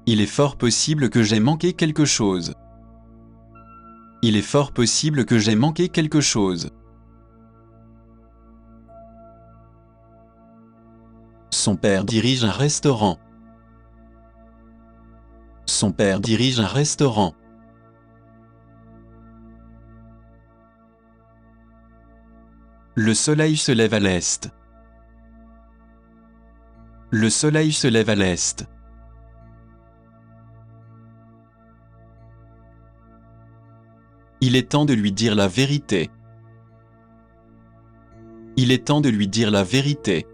Il est fort possible que j'ai manqué quelque chose. Il est fort possible que j'ai manqué quelque chose. Son père dirige un restaurant. Son père dirige un restaurant. Le soleil se lève à l'est. Le soleil se lève à l'est. Il est temps de lui dire la vérité. Il est temps de lui dire la vérité.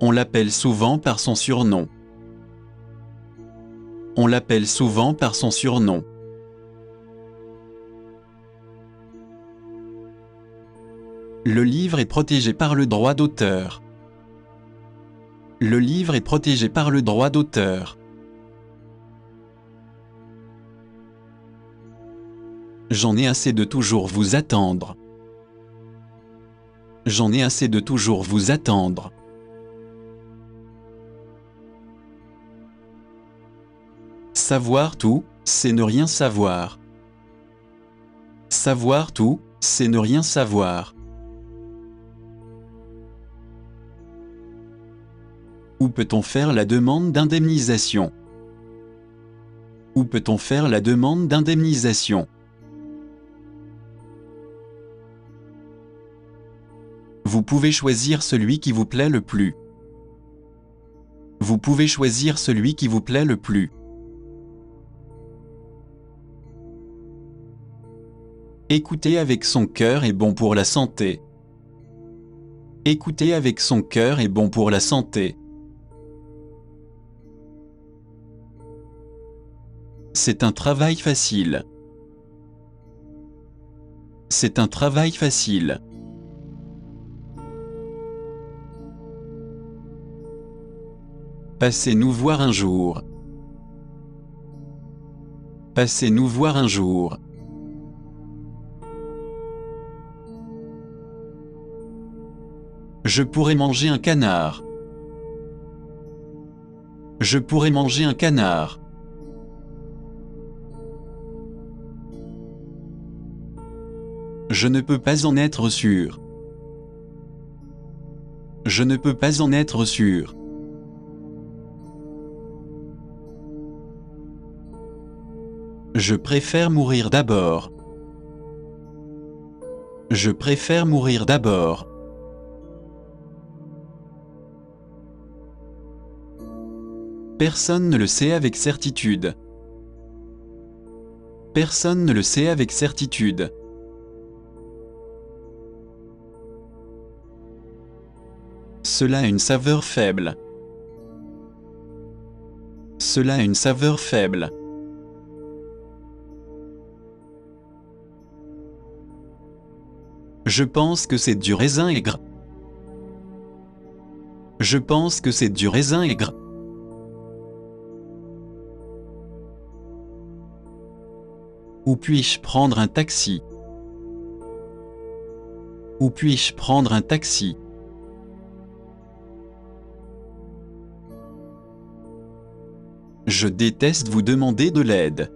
On l'appelle souvent par son surnom. On l'appelle souvent par son surnom. Le livre est protégé par le droit d'auteur. Le livre est protégé par le droit d'auteur. J'en ai assez de toujours vous attendre. J'en ai assez de toujours vous attendre. Savoir tout, c'est ne rien savoir. Savoir tout, c'est ne rien savoir. Où peut-on faire la demande d'indemnisation? Où peut-on faire la demande d'indemnisation? Vous pouvez choisir celui qui vous plaît le plus. Vous pouvez choisir celui qui vous plaît le plus. Écouter avec son cœur est bon pour la santé. Écouter avec son cœur est bon pour la santé. C'est un travail facile. C'est un travail facile. Passez nous voir un jour. Passez nous voir un jour. Je pourrais manger un canard. Je pourrais manger un canard. Je ne peux pas en être sûr. Je ne peux pas en être sûr. Je préfère mourir d'abord. Je préfère mourir d'abord. Personne ne le sait avec certitude. Personne ne le sait avec certitude. Cela a une saveur faible. Cela a une saveur faible. Je pense que c'est du raisin aigre. Je pense que c'est du raisin aigre. Où puis-je prendre un taxi? Où puis-je prendre un taxi? Je déteste vous demander de l'aide.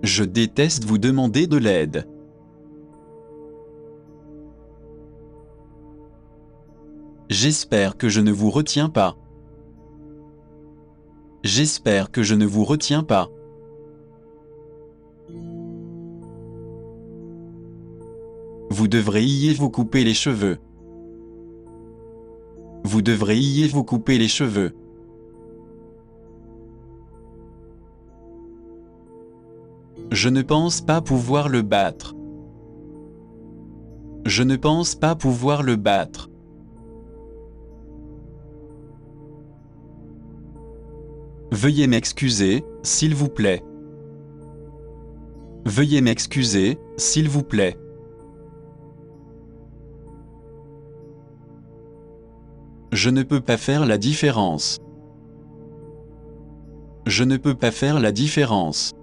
Je déteste vous demander de l'aide. J'espère que je ne vous retiens pas. J'espère que je ne vous retiens pas. Vous devriez vous couper les cheveux. Vous devriez vous couper les cheveux. Je ne pense pas pouvoir le battre. Je ne pense pas pouvoir le battre. Veuillez m'excuser, s'il vous plaît. Veuillez m'excuser, s'il vous plaît. Je ne peux pas faire la différence. Je ne peux pas faire la différence.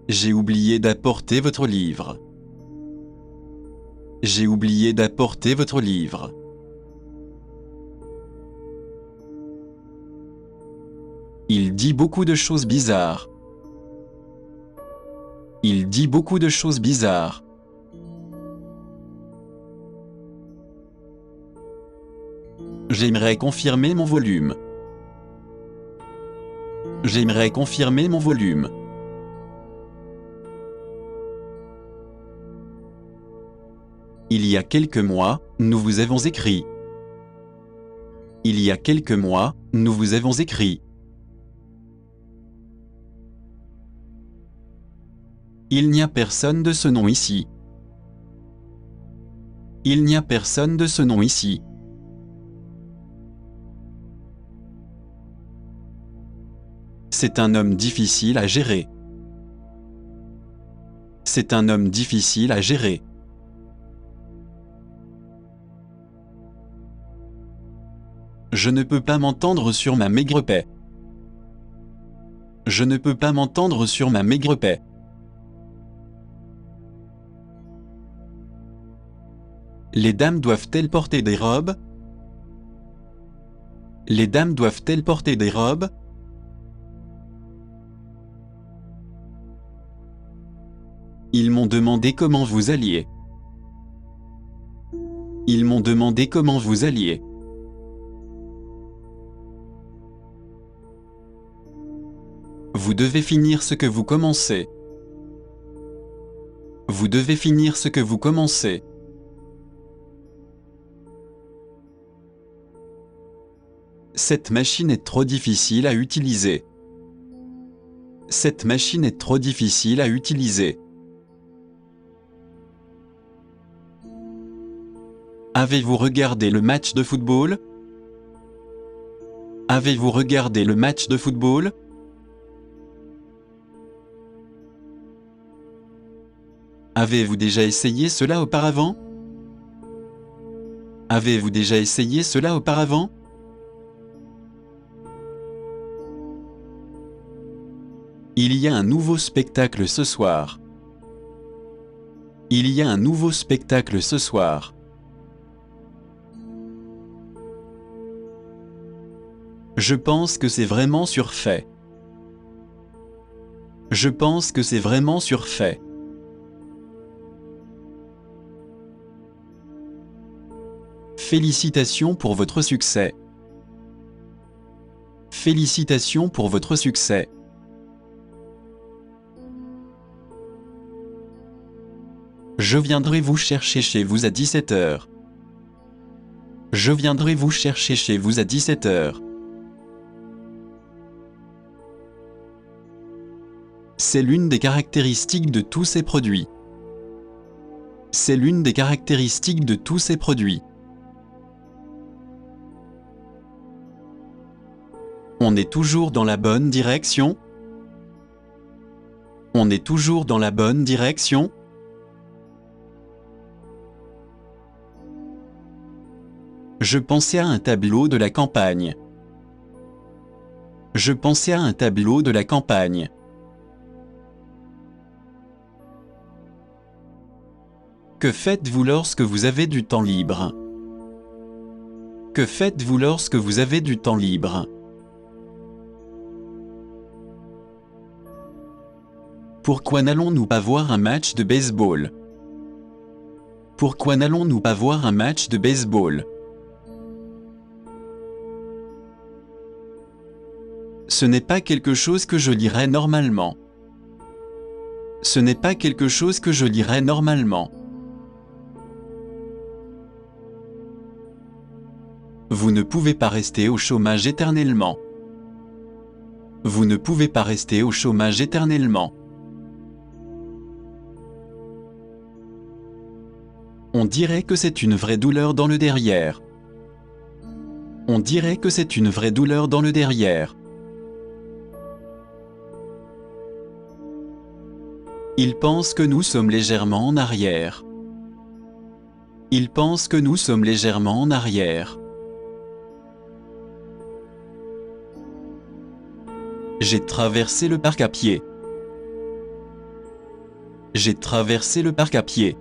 J'ai oublié d'apporter votre livre. J'ai oublié d'apporter votre livre. Il dit beaucoup de choses bizarres. Il dit beaucoup de choses bizarres. J'aimerais confirmer mon volume. J'aimerais confirmer mon volume. Il y a quelques mois, nous vous avons écrit. Il y a quelques mois, nous vous avons écrit. Il n'y a personne de ce nom ici. Il n'y a personne de ce nom ici. C'est un homme difficile à gérer. C'est un homme difficile à gérer. Je ne peux pas m'entendre sur ma maigre paie. Je ne peux pas m'entendre sur ma maigre paie. Les dames doivent-elles porter des robes? Les dames doivent-elles porter des robes? Ils m'ont demandé comment vous alliez. Ils m'ont demandé comment vous alliez. Vous devez finir ce que vous commencez. Vous devez finir ce que vous commencez. Cette machine est trop difficile à utiliser. Cette machine est trop difficile à utiliser. Avez-vous regardé le match de football? Avez-vous regardé le match de football? Avez-vous déjà essayé cela auparavant? Avez-vous déjà essayé cela auparavant? Il y a un nouveau spectacle ce soir. Il y a un nouveau spectacle ce soir. Je pense que c'est vraiment surfait. Je pense que c'est vraiment surfait. Félicitations pour votre succès. Félicitations pour votre succès. Je viendrai vous chercher chez vous à 17h. Je viendrai vous chercher chez vous à 17h. C'est l'une des caractéristiques de tous ces produits. C'est l'une des caractéristiques de tous ces produits. On est toujours dans la bonne direction. On est toujours dans la bonne direction. Je pensais à un tableau de la campagne. Je pensais à un tableau de la campagne. Que faites-vous lorsque vous avez du temps libre? Que faites-vous lorsque vous avez du temps libre? Pourquoi n'allons-nous pas voir un match de baseball? Pourquoi n'allons-nous pas voir un match de baseball? Ce n'est pas quelque chose que je lirais normalement. Ce n'est pas quelque chose que je lirais normalement. Vous ne pouvez pas rester au chômage éternellement. Vous ne pouvez pas rester au chômage éternellement. On dirait que c'est une vraie douleur dans le derrière. On dirait que c'est une vraie douleur dans le derrière. Il pense que nous sommes légèrement en arrière. Il pense que nous sommes légèrement en arrière. J'ai traversé le parc à pied. J'ai traversé le parc à pied.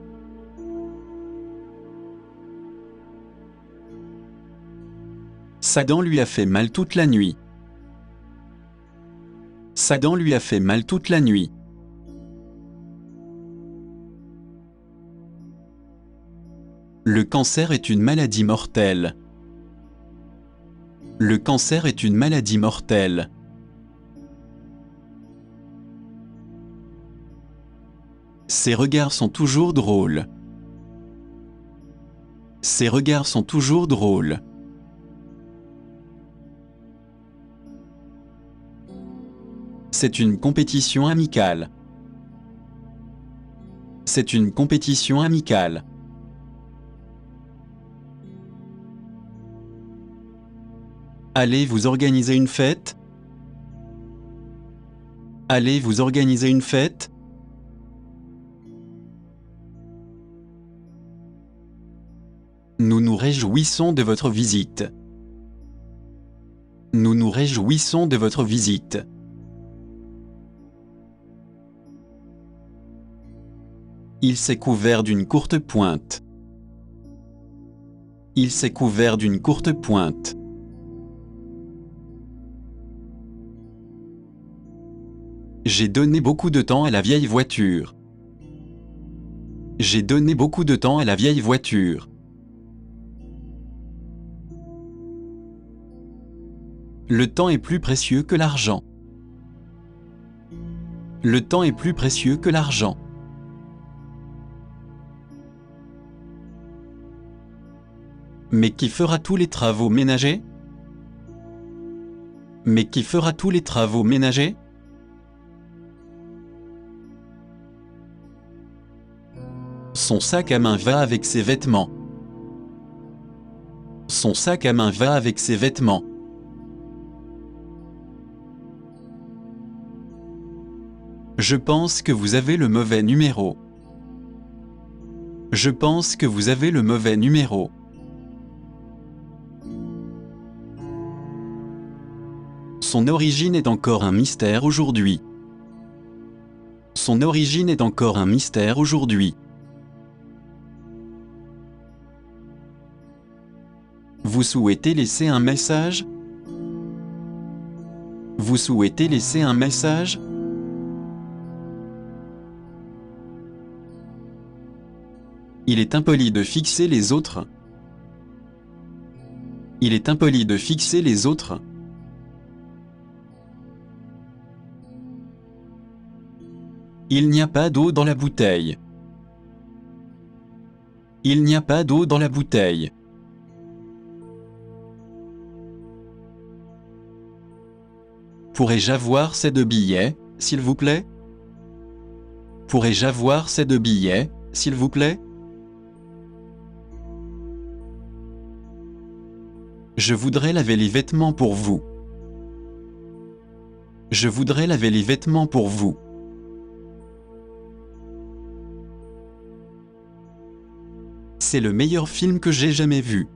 Sa dent lui a fait mal toute la nuit. Sa dent lui a fait mal toute la nuit. Le cancer est une maladie mortelle. Le cancer est une maladie mortelle. Ses regards sont toujours drôles. Ses regards sont toujours drôles. C'est une compétition amicale. C'est une compétition amicale. Allez vous organiser une fête? Allez vous organiser une fête? Nous nous réjouissons de votre visite. Nous nous réjouissons de votre visite. Il s'est couvert d'une courte pointe. Il s'est couvert d'une courte pointe. J'ai donné beaucoup de temps à la vieille voiture. J'ai donné beaucoup de temps à la vieille voiture. Le temps est plus précieux que l'argent. Le temps est plus précieux que l'argent. Mais qui fera tous les travaux ménagers? Mais qui fera tous les travaux ménagers? Son sac à main va avec ses vêtements. Son sac à main va avec ses vêtements. Je pense que vous avez le mauvais numéro. Je pense que vous avez le mauvais numéro. Son origine est encore un mystère aujourd'hui. Son origine est encore un mystère aujourd'hui. Vous souhaitez laisser un message? Vous souhaitez laisser un message? Il est impoli de fixer les autres. Il est impoli de fixer les autres. Il n'y a pas d'eau dans la bouteille. Il n'y a pas d'eau dans la bouteille. Pourrais-je avoir ces 2 billets, s'il vous plaît? Pourrais-je avoir ces 2 billets, s'il vous plaît? Je voudrais laver les vêtements pour vous. Je voudrais laver les vêtements pour vous. C'est le meilleur film que j'ai jamais vu.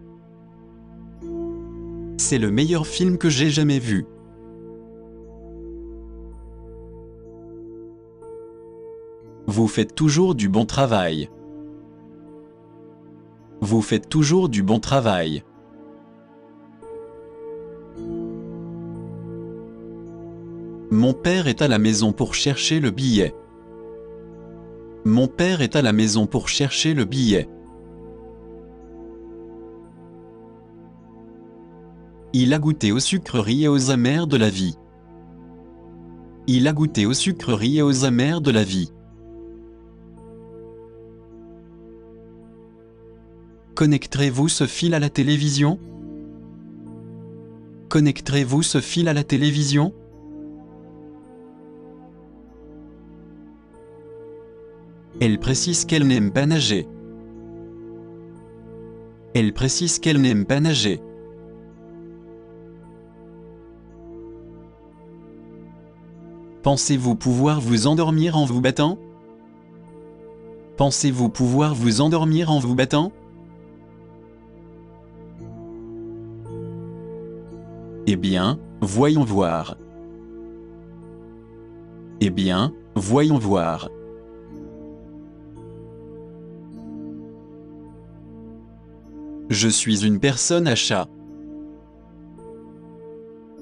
C'est le meilleur film que j'ai jamais vu. Vous faites toujours du bon travail. Vous faites toujours du bon travail. Mon père est à la maison pour chercher le billet. Mon père est à la maison pour chercher le billet. Il a goûté aux sucreries et aux amers de la vie. Il a goûté aux sucreries et aux amers de la vie. Connecterez-vous ce fil à la télévision? Connecterez-vous ce fil à la télévision? Elle précise qu'elle n'aime pas nager. Elle précise qu'elle n'aime pas nager. Pensez-vous pouvoir vous endormir en vous battant? Pensez-vous pouvoir vous endormir en vous battant? Eh bien, voyons voir. Eh bien, voyons voir. Je suis une personne à chat.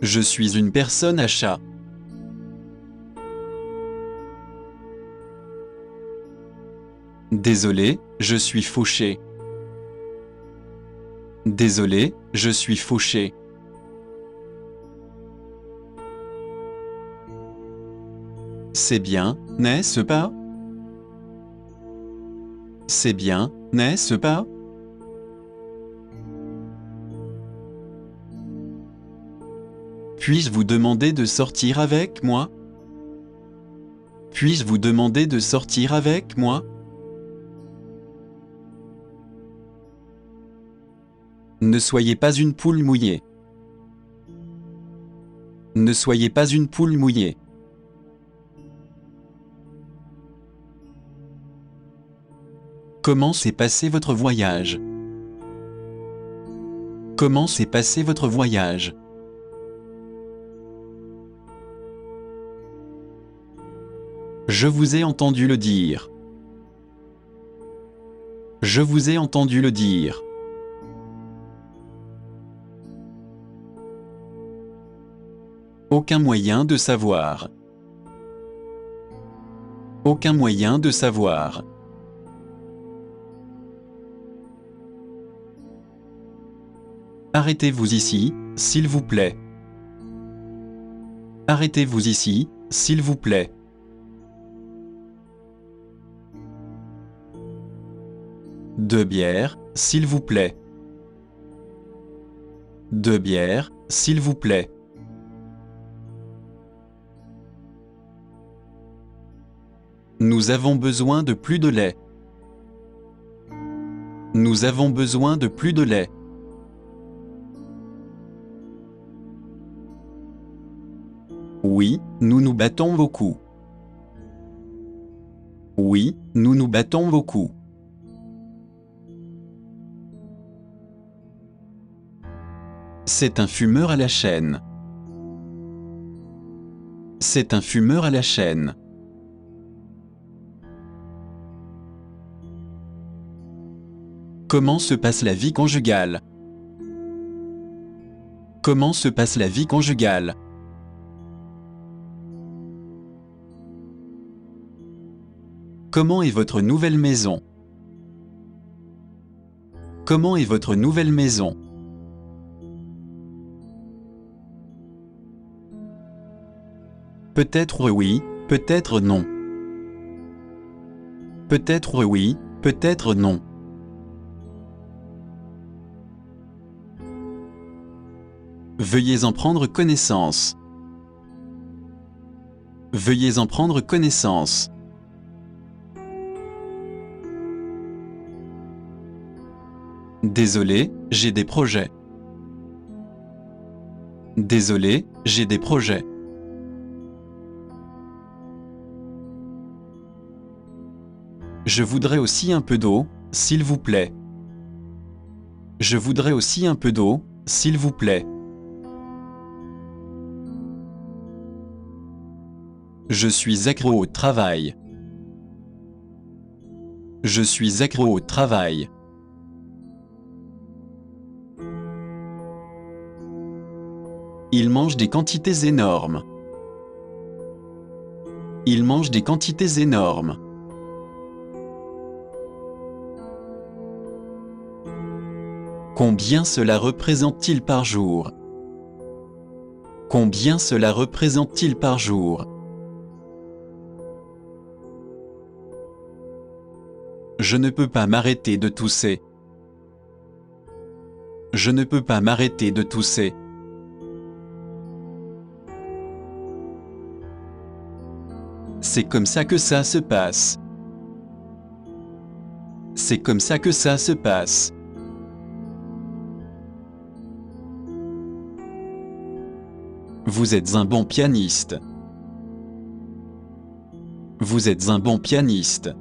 Je suis une personne à chat. Désolé, je suis fauché. Désolé, je suis fauché. C'est bien, n'est-ce pas? C'est bien, n'est-ce pas? Puis-je vous demander de sortir avec moi? Puis-je vous demander de sortir avec moi? Ne soyez pas une poule mouillée. Ne soyez pas une poule mouillée. Comment s'est passé votre voyage? Comment s'est passé votre voyage? Je vous ai entendu le dire. Je vous ai entendu le dire. Aucun moyen de savoir. Aucun moyen de savoir. Arrêtez-vous ici, s'il vous plaît. Arrêtez-vous ici, s'il vous plaît. Deux bières, s'il vous plaît. Deux bières, s'il vous plaît. Nous avons besoin de plus de lait. Nous avons besoin de plus de lait. Oui, nous nous battons beaucoup. Oui, nous nous battons beaucoup. C'est un fumeur à la chaîne. C'est un fumeur à la chaîne. Comment se passe la vie conjugale? Comment se passe la vie conjugale? Comment est votre nouvelle maison? Comment est votre nouvelle maison? Peut-être oui, peut-être non. Peut-être oui, peut-être non. Veuillez en prendre connaissance. Veuillez en prendre connaissance. Désolé, j'ai des projets. Désolé, j'ai des projets. Je voudrais aussi un peu d'eau, s'il vous plaît. Je voudrais aussi un peu d'eau, s'il vous plaît. Je suis accro au travail. Je suis accro au travail. Il mange des quantités énormes. Il mange des quantités énormes. Combien cela représente-t-il par jour? Combien cela représente-t-il par jour? Je ne peux pas m'arrêter de tousser. Je ne peux pas m'arrêter de tousser. C'est comme ça que ça se passe. C'est comme ça que ça se passe. Vous êtes un bon pianiste. Vous êtes un bon pianiste.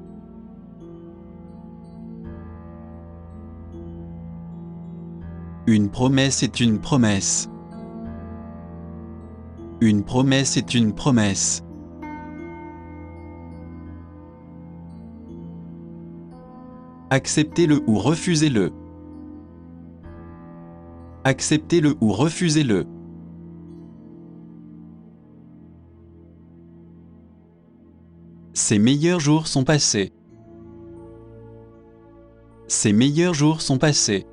Une promesse est une promesse. Une promesse est une promesse. Acceptez-le ou refusez-le. Acceptez-le ou refusez-le. Ses meilleurs jours sont passés. Ses meilleurs jours sont passés.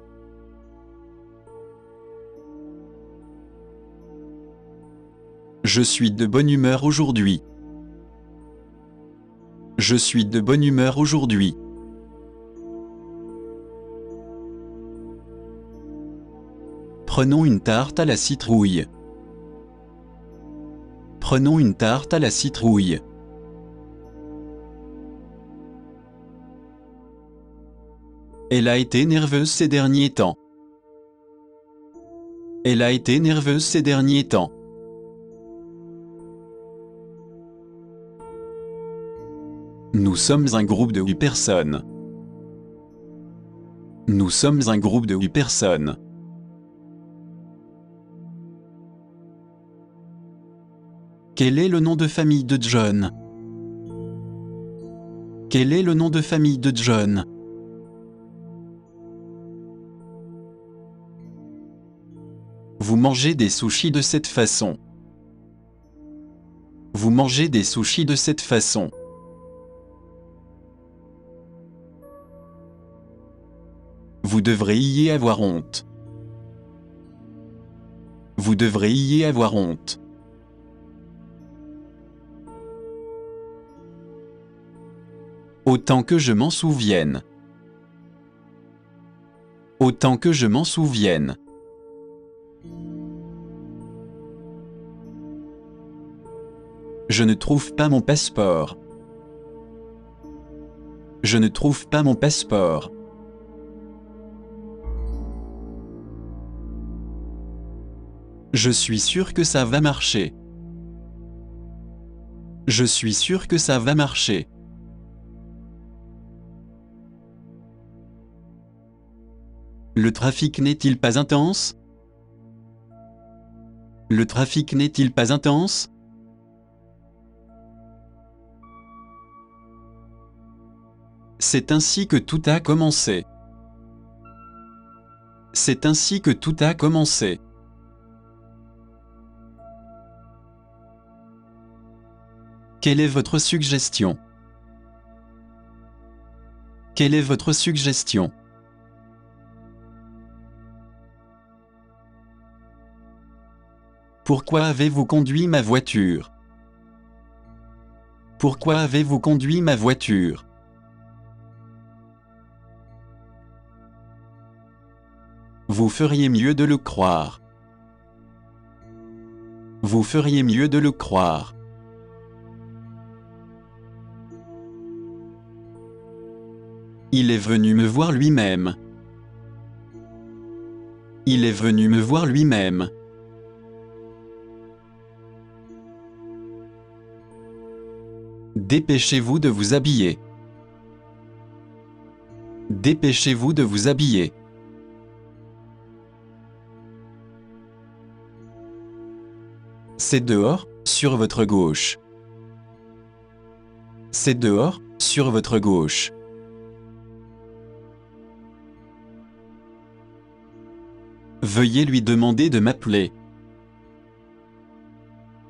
Je suis de bonne humeur aujourd'hui. Je suis de bonne humeur aujourd'hui. Prenons une tarte à la citrouille. Prenons une tarte à la citrouille. Elle a été nerveuse ces derniers temps. Elle a été nerveuse ces derniers temps. Nous sommes un groupe de 8 personnes. Nous sommes un groupe de 8 personnes. Quel est le nom de famille de John? Quel est le nom de famille de John? Vous mangez des sushis de cette façon. Vous mangez des sushis de cette façon. Vous devrez y avoir honte. Vous devrez y avoir honte. Autant que je m'en souvienne. Autant que je m'en souvienne. Je ne trouve pas mon passeport. Je ne trouve pas mon passeport. Je suis sûr que ça va marcher. Je suis sûr que ça va marcher. Le trafic n'est-il pas intense? Le trafic n'est-il pas intense? C'est ainsi que tout a commencé. C'est ainsi que tout a commencé. Quelle est votre suggestion? Quelle est votre suggestion? Pourquoi avez-vous conduit ma voiture? Pourquoi avez-vous conduit ma voiture? Vous feriez mieux de le croire. Vous feriez mieux de le croire. Il est venu me voir lui-même. Il est venu me voir lui-même. Dépêchez-vous de vous habiller. Dépêchez-vous de vous habiller. C'est dehors, sur votre gauche. C'est dehors, sur votre gauche. Veuillez lui demander de m'appeler.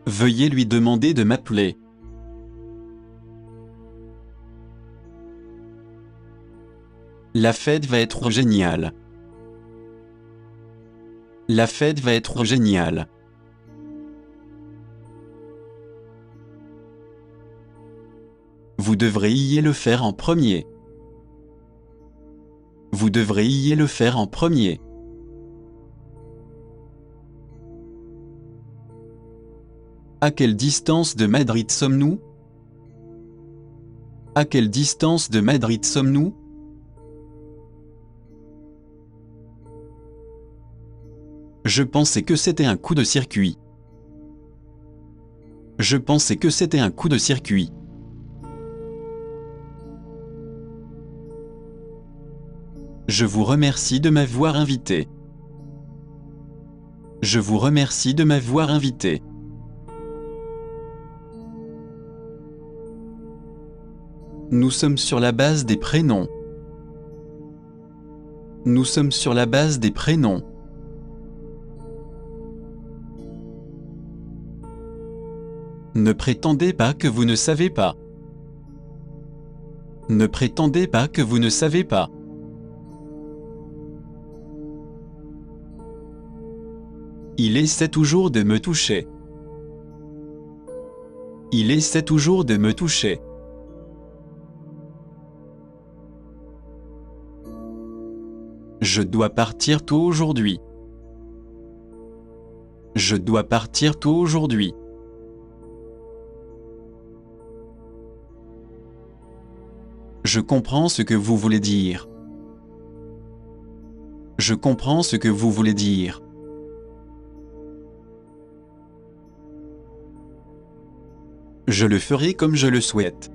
Veuillez lui demander de m'appeler. La fête va être géniale. La fête va être géniale. Vous devriez le faire en premier. Vous devriez le faire en premier. À quelle distance de Madrid sommes-nous? À quelle distance de Madrid sommes-nous? Je pensais que c'était un coup de circuit. Je pensais que c'était un coup de circuit. Je vous remercie de m'avoir invité. Je vous remercie de m'avoir invité. Nous sommes sur la base des prénoms. Nous sommes sur la base des prénoms. Ne prétendez pas que vous ne savez pas. Ne prétendez pas que vous ne savez pas. Il essaie toujours de me toucher. Il essaie toujours de me toucher. Je dois partir tôt aujourd'hui. Je dois partir tôt aujourd'hui. Je comprends ce que vous voulez dire. Je comprends ce que vous voulez dire. Je le ferai comme je le souhaite.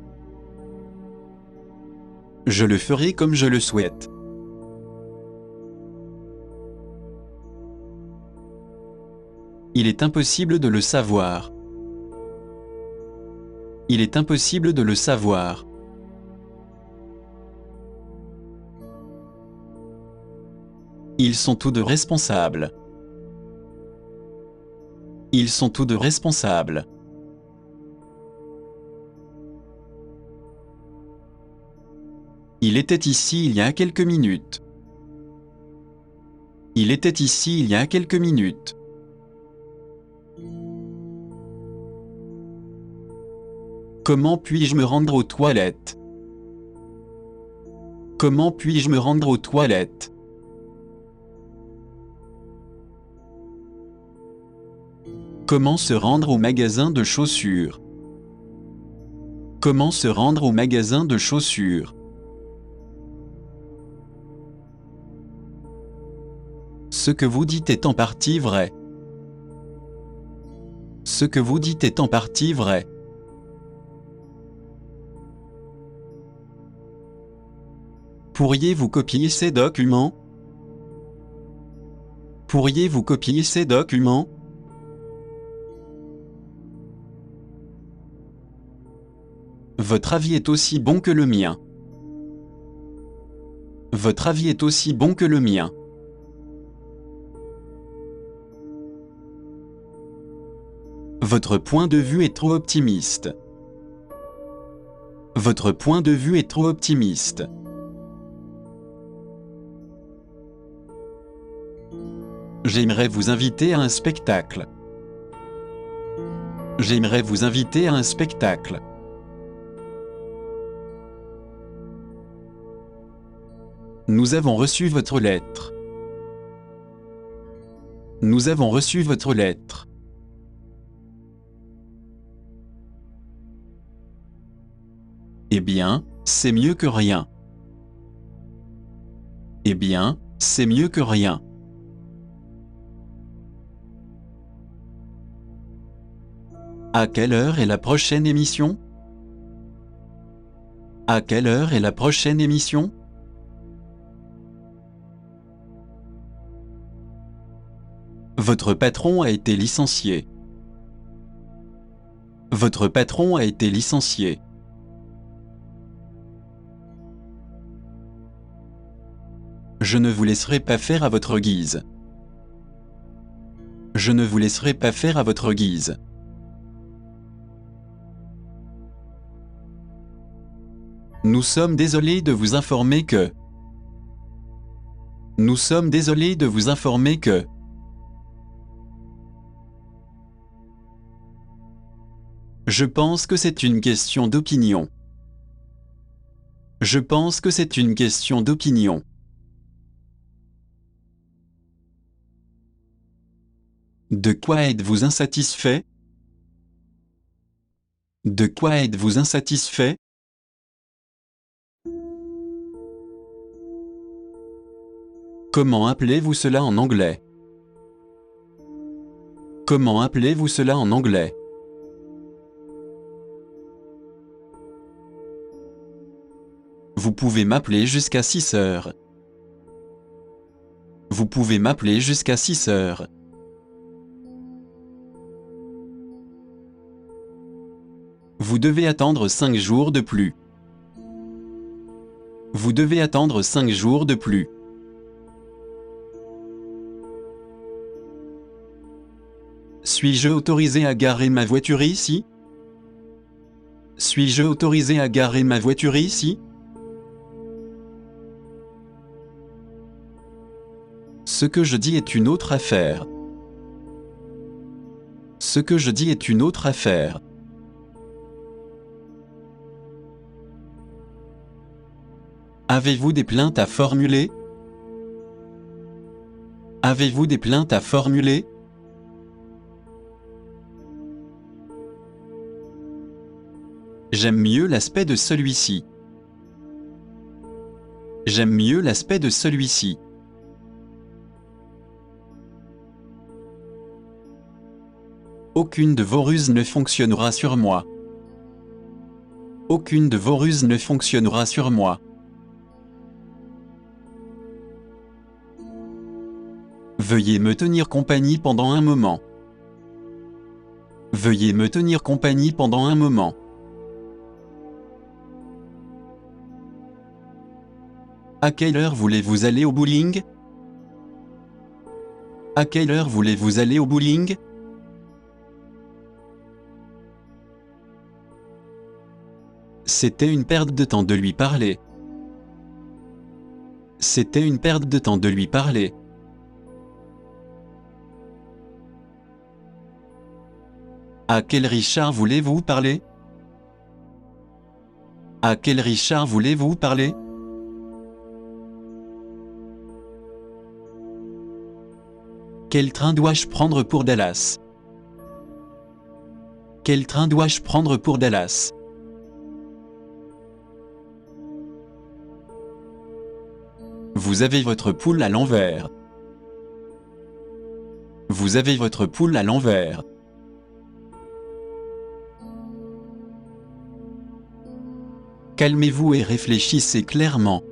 Je le ferai comme je le souhaite. Il est impossible de le savoir. Il est impossible de le savoir. Ils sont tous deux responsables. Ils sont tous deux responsables. Il était ici il y a quelques minutes. Il était ici il y a quelques minutes. Comment puis-je me rendre aux toilettes? Comment puis-je me rendre aux toilettes? Comment se rendre au magasin de chaussures? Comment se rendre au magasin de chaussures? Ce que vous dites est en partie vrai. Ce que vous dites est en partie vrai. Pourriez-vous copier ces documents? Pourriez-vous copier ces documents? Votre avis est aussi bon que le mien. Votre avis est aussi bon que le mien. Votre point de vue est trop optimiste. Votre point de vue est trop optimiste. J'aimerais vous inviter à un spectacle. J'aimerais vous inviter à un spectacle. Nous avons reçu votre lettre. Nous avons reçu votre lettre. Eh bien, c'est mieux que rien. Eh bien, c'est mieux que rien. À quelle heure est la prochaine émission? À quelle heure est la prochaine émission? Votre patron a été licencié. Votre patron a été licencié. Je ne vous laisserai pas faire à votre guise. Je ne vous laisserai pas faire à votre guise. Nous sommes désolés de vous informer que... Nous sommes désolés de vous informer que... Je pense que c'est une question d'opinion. Je pense que c'est une question d'opinion. De quoi êtes-vous insatisfait? De quoi êtes-vous insatisfait? Comment appelez-vous cela en anglais? Comment appelez-vous cela en anglais? Vous pouvez m'appeler jusqu'à 6 heures. Vous pouvez m'appeler jusqu'à 6 heures. Vous devez attendre 5 jours de plus. Vous devez attendre 5 jours de plus. Suis-je autorisé à garer ma voiture ici? Suis-je autorisé à garer ma voiture ici? Ce que je dis est une autre affaire. Ce que je dis est une autre affaire. Avez-vous des plaintes à formuler? Avez-vous des plaintes à formuler? J'aime mieux l'aspect de celui-ci. J'aime mieux l'aspect de celui-ci. Aucune de vos ruses ne fonctionnera sur moi. Aucune de vos ruses ne fonctionnera sur moi. Veuillez me tenir compagnie pendant un moment. Veuillez me tenir compagnie pendant un moment. À quelle heure voulez-vous aller au bowling? À quelle heure voulez-vous aller au bowling? C'était une perte de temps de lui parler. C'était une perte de temps de lui parler. À quel Richard voulez-vous parler? À quel Richard voulez-vous parler? Quel train dois-je prendre pour Dallas? Quel train dois-je prendre pour Dallas? Vous avez votre poule à l'envers. Vous avez votre poule à l'envers. Calmez-vous et réfléchissez clairement.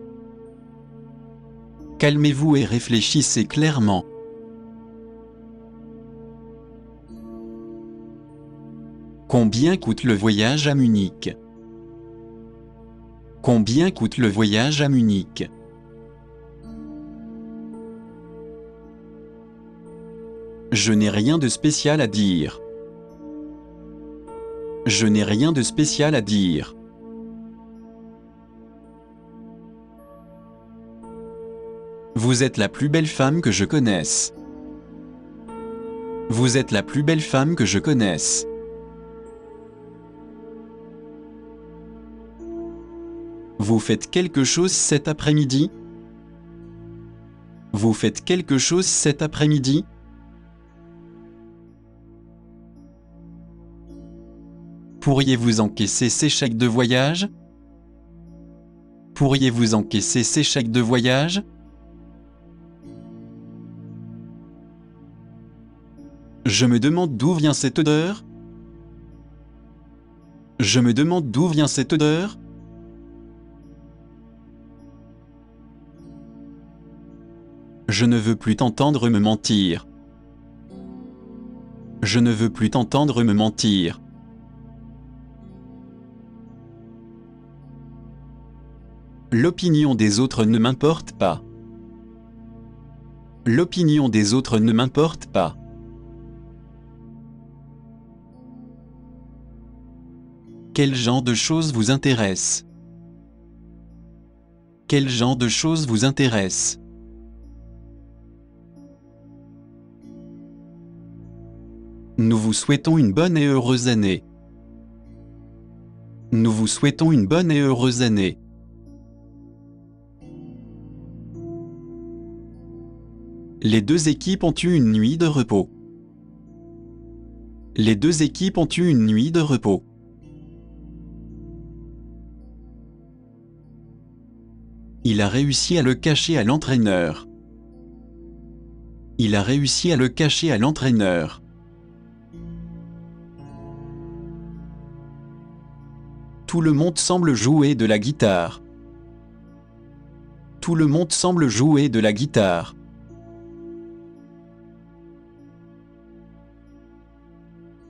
Calmez-vous et réfléchissez clairement. Combien coûte le voyage à Munich? Combien coûte le voyage à Munich? Je n'ai rien de spécial à dire. Je n'ai rien de spécial à dire. Vous êtes la plus belle femme que je connaisse. Vous êtes la plus belle femme que je connaisse. Vous faites quelque chose cet après-midi? Vous faites quelque chose cet après-midi? Pourriez-vous encaisser ces chèques de voyage? Pourriez-vous encaisser ces chèques de voyage? Je me demande d'où vient cette odeur? Je me demande d'où vient cette odeur? Je ne veux plus t'entendre me mentir. Je ne veux plus t'entendre me mentir. L'opinion des autres ne m'importe pas. L'opinion des autres ne m'importe pas. Quel genre de choses vous intéresse? Quel genre de choses vous intéresse? Nous vous souhaitons une bonne et heureuse année. Nous vous souhaitons une bonne et heureuse année. Les deux équipes ont eu une nuit de repos. Les deux équipes ont eu une nuit de repos. Il a réussi à le cacher à l'entraîneur. Il a réussi à le cacher à l'entraîneur. Tout le monde semble jouer de la guitare. Tout le monde semble jouer de la guitare.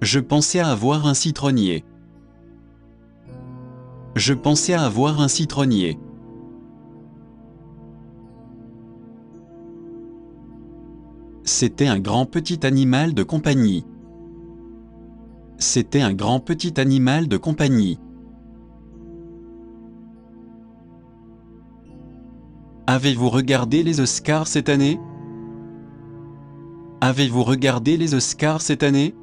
Je pensais avoir un citronnier. Je pensais avoir un citronnier. C'était un grand petit animal de compagnie. C'était un grand petit animal de compagnie. Avez-vous regardé les Oscars cette année? Avez-vous regardé les Oscars cette année?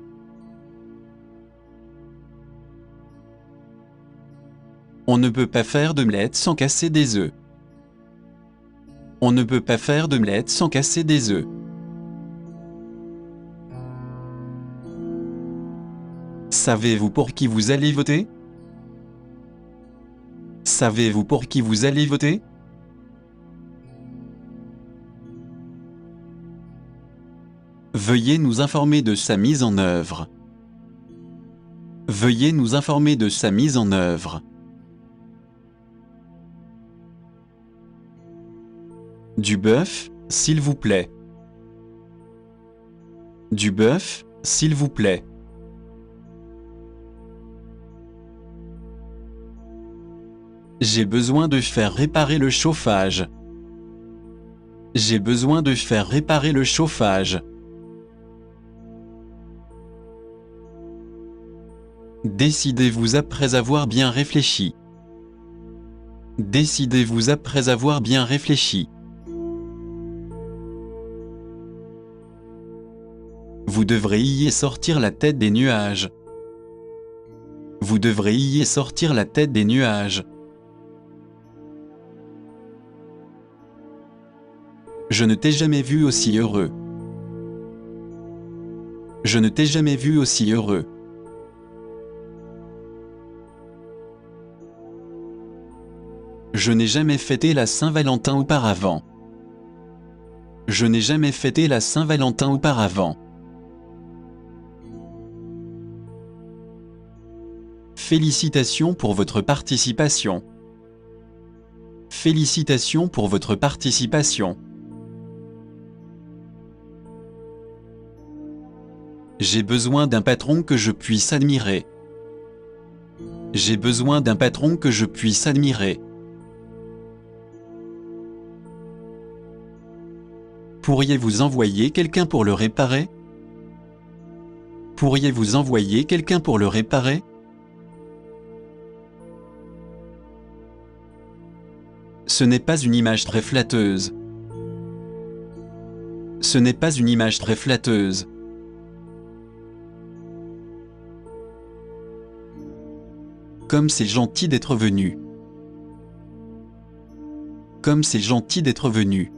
On ne peut pas faire d'omelette sans casser des œufs. On ne peut pas faire d'omelette sans casser des œufs. Savez-vous pour qui vous allez voter? Savez-vous pour qui vous allez voter? Veuillez nous informer de sa mise en œuvre. Veuillez nous informer de sa mise en œuvre. Du bœuf, s'il vous plaît. Du bœuf, s'il vous plaît. J'ai besoin de faire réparer le chauffage. J'ai besoin de faire réparer le chauffage. Décidez-vous après avoir bien réfléchi. Décidez-vous après avoir bien réfléchi. Vous devrez y sortir la tête des nuages. Vous devrez y sortir la tête des nuages. Je ne t'ai jamais vu aussi heureux. Je ne t'ai jamais vu aussi heureux. Je n'ai jamais fêté la Saint-Valentin auparavant. Je n'ai jamais fêté la Saint-Valentin auparavant. Félicitations pour votre participation. Félicitations pour votre participation. J'ai besoin d'un patron que je puisse admirer. J'ai besoin d'un patron que je puisse admirer. Pourriez-vous envoyer quelqu'un pour le réparer? Pourriez-vous envoyer quelqu'un pour le réparer? Ce n'est pas une image très flatteuse. Ce n'est pas une image très flatteuse. Comme c'est gentil d'être venu. Comme c'est gentil d'être venu.